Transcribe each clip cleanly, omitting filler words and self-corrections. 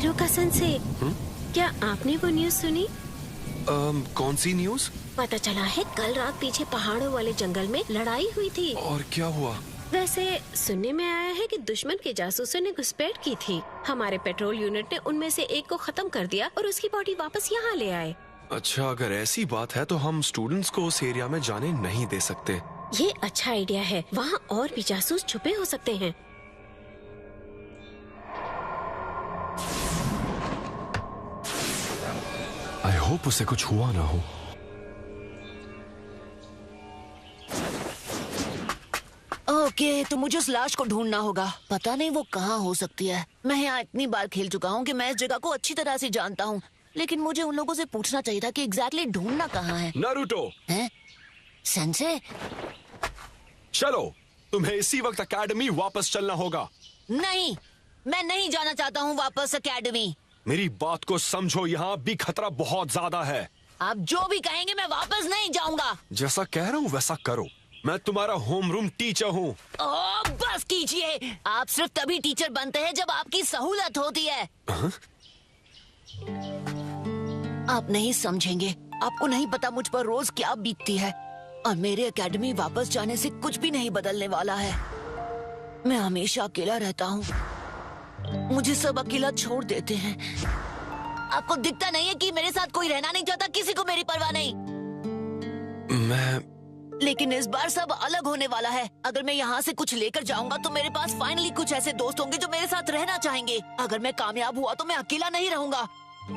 हिरुका sense, क्या आपने वो न्यूज़ सुनी? कौन सी न्यूज़? पता चला है कल रात पीछे पहाड़ों वाले जंगल में लड़ाई हुई थी। और क्या हुआ? वैसे सुनने में आया है कि दुश्मन के जासूसों ने घुसपैठ की थी। हमारे पेट्रोल यूनिट ने उनमें से एक को खत्म कर दिया और उसकी बॉडी वापस यहाँ ले आए। अच्छा, अगर ऐसी बात है तो हम स्टूडेंट्स को उस एरिया में जाने नहीं दे सकते। ये अच्छा आइडिया है, वहाँ और भी जासूस छुपे हो सकते हैं। आई होप उसे कुछ हुआ ना हो। ओके, तो मुझे उस लाश को ढूंढना होगा। पता नहीं वो कहाँ हो सकती है। मैं यहाँ इतनी बार खेल चुका हूँ कि मैं इस जगह को अच्छी तरह से जानता हूँ, लेकिन मुझे उन लोगों से पूछना चाहिए था कि एग्जैक्टली ढूंढना कहाँ है। नारुतो, हैं? सेंसे? चलो, तुम्हें इसी वक्त एकेडमी वापस चलना होगा। नहीं, मैं नहीं जाना चाहता हूँ वापस एकेडमी। मेरी बात को समझो, यहाँ भी खतरा बहुत ज्यादा है। आप जो भी कहेंगे मैं वापस नहीं जाऊंगा। जैसा कह रहा हूँ वैसा करो। मैं तुम्हारा होमरूम टीचर हूँ। ओह, बस कीजिए। आप सिर्फ तभी टीचर बनते हैं जब आपकी सहूलत होती है। आप नहीं समझेंगे। आपको नहीं पता मुझ पर रोज क्या बीतती है, और मेरे एकेडमी वापस जाने से कुछ भी नहीं बदलने वाला है। मैं हमेशा अकेला रहता हूँ। मुझे सब अकेला छोड़ देते हैं। आपको दिखता नहीं है कि मेरे साथ कोई रहना नहीं चाहता? किसी को मेरी परवाह नहीं। लेकिन इस बार सब अलग होने वाला है। अगर मैं यहाँ से कुछ लेकर जाऊंगा तो मेरे पास फाइनली कुछ ऐसे दोस्त होंगे जो मेरे साथ रहना चाहेंगे। अगर मैं कामयाब हुआ तो मैं अकेला नहीं रहूंगा।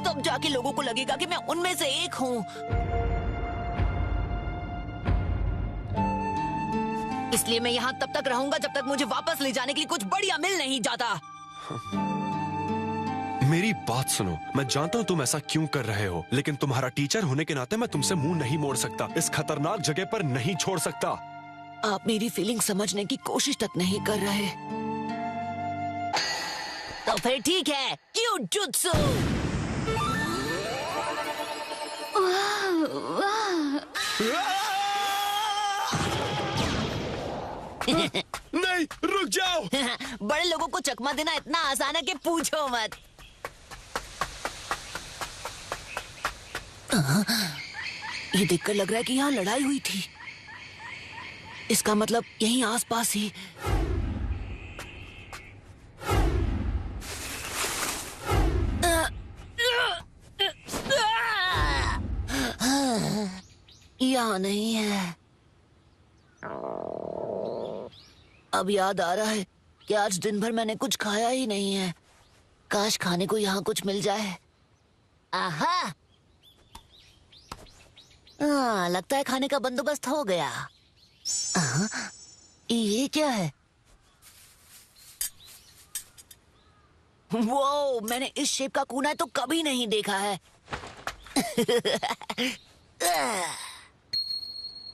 तब जाके लोगों को लगेगा कि मैं उनमें से एक हूँ। इसलिए मैं यहाँ तब तक रहूंगा जब तक मुझे वापस ले जाने के लिए कुछ बढ़िया मिल नहीं जाता। मेरी बात सुनो, मैं जानता हूँ तुम ऐसा क्यों कर रहे हो, लेकिन तुम्हारा टीचर होने के नाते मैं तुमसे मुंह नहीं मोड़ सकता। इस खतरनाक जगह पर नहीं छोड़ सकता। आप मेरी फीलिंग समझने की कोशिश तक नहीं कर रहे। तो फिर ठीक है, क्यूजुत्सु। नहीं, रुक जाओ। बड़े लोगों को चकमा देना इतना आसान है कि पूछो मत। ये देखकर लग रहा है कि यहाँ लड़ाई हुई थी। इसका मतलब यहीं आसपास ही। यहाँ नहीं है। अब याद आ रहा है कि आज दिन भर मैंने कुछ खाया ही नहीं है। काश खाने को यहाँ कुछ मिल जाए। आहा, लगता है खाने का बंदोबस्त हो गया। ये क्या है? वो मैंने इस शेप का कूना तो कभी नहीं देखा है।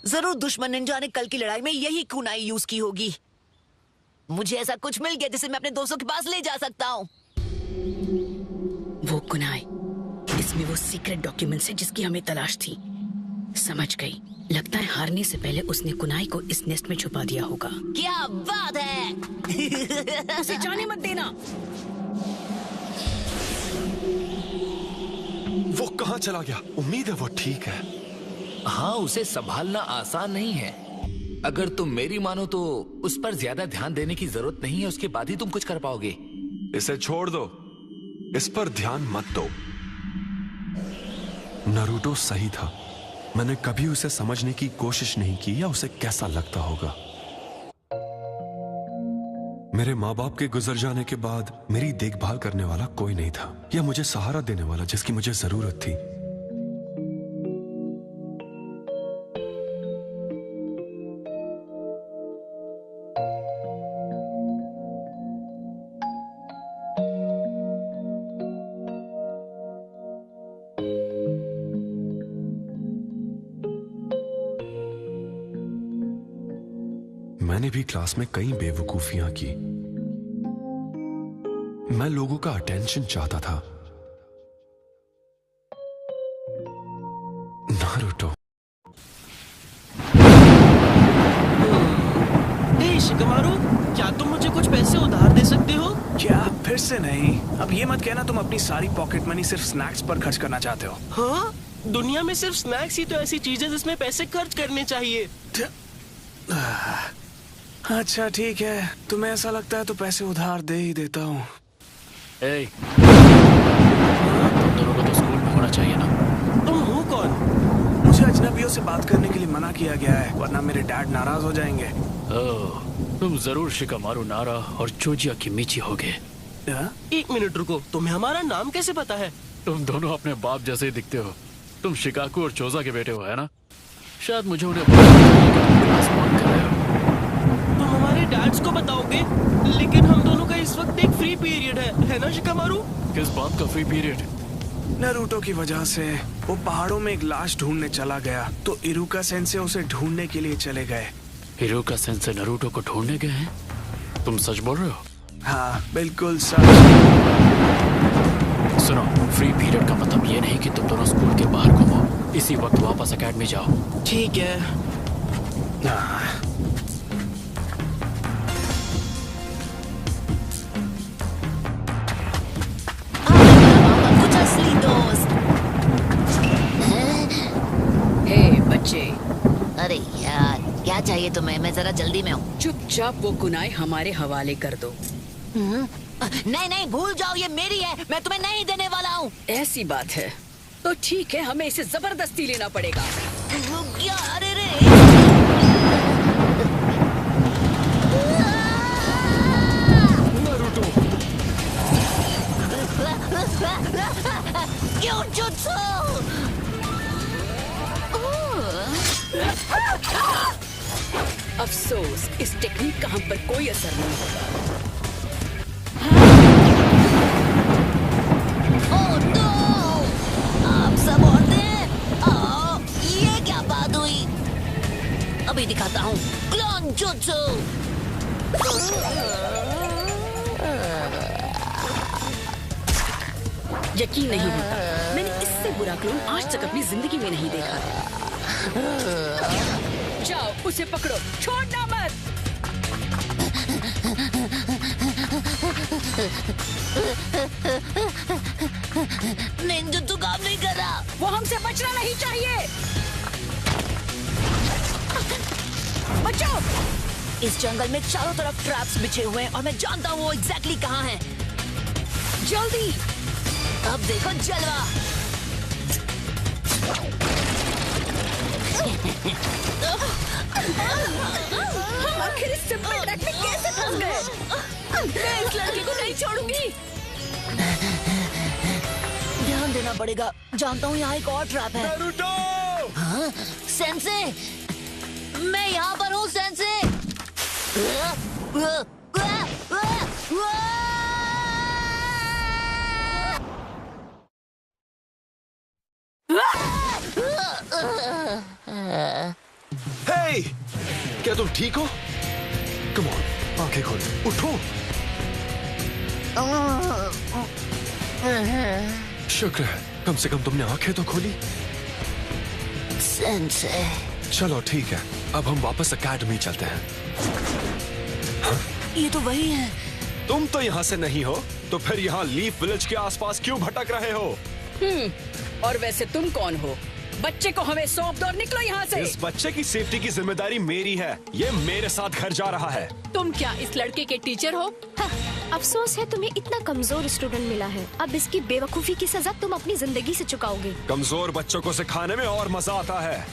जरूर दुश्मन निंजा ने कल की लड़ाई में यही कुनाई यूज की होगी। मुझे ऐसा कुछ मिल गया जिसे मैं अपने दोस्तों के पास ले जा सकता हूँ। वो कुनाई, इसमें वो सीक्रेट डॉक्यूमेंट्स है जिसकी हमें तलाश थी। समझ गई। लगता है हारने से पहले उसने कुनाई को इस नेस्ट में छुपा दिया होगा। क्या बात है। उसे जाने मत देना। वो कहाँ चला गया? उम्मीद है वो ठीक है। हाँ, उसे संभालना आसान नहीं है। अगर तुम मेरी मानो तो उस पर ज्यादा ध्यान देने की जरूरत नहीं है। उसके बाद ही तुम कुछ कर पाओगे। इसे छोड़ दो, इस पर ध्यान मत दो। नारुतो सही था। मैंने कभी उसे समझने की कोशिश नहीं की या उसे कैसा लगता होगा। मेरे माँ बाप के गुजर जाने के बाद मेरी देखभाल करने वाला कोई नहीं था, या मुझे सहारा देने वाला जिसकी मुझे जरूरत थी। मैंने भी क्लास में कई बेवकूफियां की। मैं लोगों का अटेंशन चाहता था। नारुतो। शिकमारू, क्या तुम मुझे कुछ पैसे उधार दे सकते हो? क्या फिर से नहीं। अब ये मत कहना तुम अपनी सारी पॉकेट मनी सिर्फ स्नैक्स पर खर्च करना चाहते हो। हाँ, दुनिया में सिर्फ स्नैक्स ही तो ऐसी चीज है जिसमें पैसे खर्च करने चाहिए। अच्छा ठीक है, तुम्हें ऐसा लगता है तो पैसे उधार दे ही देता हूँ। तुम दोनों को तो स्कूल में होना चाहिए ना। तुम हो कौन? मुझे अजनबियों से बात करने के लिए मना किया गया है, वरना मेरे डैड नाराज हो जाएंगे। ओह, तुम जरूर शिकामारू नारा और चोजिया की मीची होगे। एक मिनट रुको, तुम्हें हमारा नाम कैसे पता है? तुम दोनों अपने बाप जैसे ही दिखते हो। तुम शिकाकू और चोजा के बेटे हो, है ना? शायद मुझे उन्हें क्लास बंक कर रहे हो। तुम हमारे डैड्स को बताओगे? लेकिन हम दोनों का इस वक्त एक फ्री पीरियड है ना शिकामारू? किस बात का फ्री पीरियड? नारुतो की वजह से वो पहाड़ों में एक लाश ढूंढने चला गया, तो इरुका सेंसे उसे ढूंढने के लिए चले गए। हिरोका सेंसे नारुतो को ढूंढने गए हैं? तुम सच बोल रहे हो? हाँ बिल्कुल सच। सुनो, फ्री पीरियड का मतलब ये नहीं कि तुम दोनों स्कूल के बाहर घूमो। इसी वक्त वापस एकेडमी जाओ। ठीक है। कुछ असली दोस्त। हे बच्चे, अरे यार, क्या चाहिए तुम्हें? मैं जरा जल्दी में हूँ। चुपचाप वो कुनाई हमारे हवाले कर दो। नहीं नहीं, भूल जाओ, ये मेरी है, मैं तुम्हें नहीं देने वाला हूँ। ऐसी बात है तो ठीक है, हमें इसे जबरदस्ती लेना पड़ेगा। क्या? अरे रे, नारुतो, क्यों जुत्सु? अफसोस, इस टेक्निक का हम पर कोई असर नहीं होगा। Oh no! आप सब औरतें, ये क्या बात हुई? अभी दिखाता हूँ क्लोन जुत्सु। यकीन नहीं होता, मैंने इससे बुरा क्लोन आज तक अपनी जिंदगी में नहीं देखा। जाओ, उसे पकड़ो, छोड़ना मत। निंजुत्सु काम नहीं कर रहा। वो हमसे बचना नहीं चाहिए। बचाओ! इस जंगल में चारों तरफ ट्रैप्स बिछे हुए हैं और मैं जानता हूँ वो एग्जैक्टली कहाँ हैं। जल्दी! अब देखो जलवा। हम आखिर इस सिंपल ट्रैक में कैसे फंस गए? मैं इस लड़के को नहीं छोड़ूंगी। ध्यान देना पड़ेगा, जानता हूँ यहाँ एक और ट्रैप है। नारुतो! हाँ? सेंसे, मैं यहाँ पर हूँ सेंसे। हे! क्या तुम ठीक हो? कम ऑन, आंखें खोल, उठो। शुक्र है, कम से कम तुमने आंखें तो खोली। सेंसे, चलो ठीक है, अब हम वापस एकेडमी चलते हैं। ये तो वही है। तुम तो यहाँ से नहीं हो, तो फिर यहाँ लीफ विलेज के आसपास क्यों भटक रहे हो? और वैसे तुम कौन हो? बच्चे को हमें सौंप दो और निकलो यहाँ से। इस बच्चे की सेफ्टी की जिम्मेदारी मेरी है। ये मेरे साथ घर जा रहा है। तुम क्या इस लड़के के टीचर हो? हाँ, अफसोस है तुम्हें इतना कमजोर स्टूडेंट मिला है। अब इसकी बेवकूफी की सजा तुम अपनी जिंदगी से चुकाओगे। कमजोर बच्चों को सिखाने में और मजा आता है।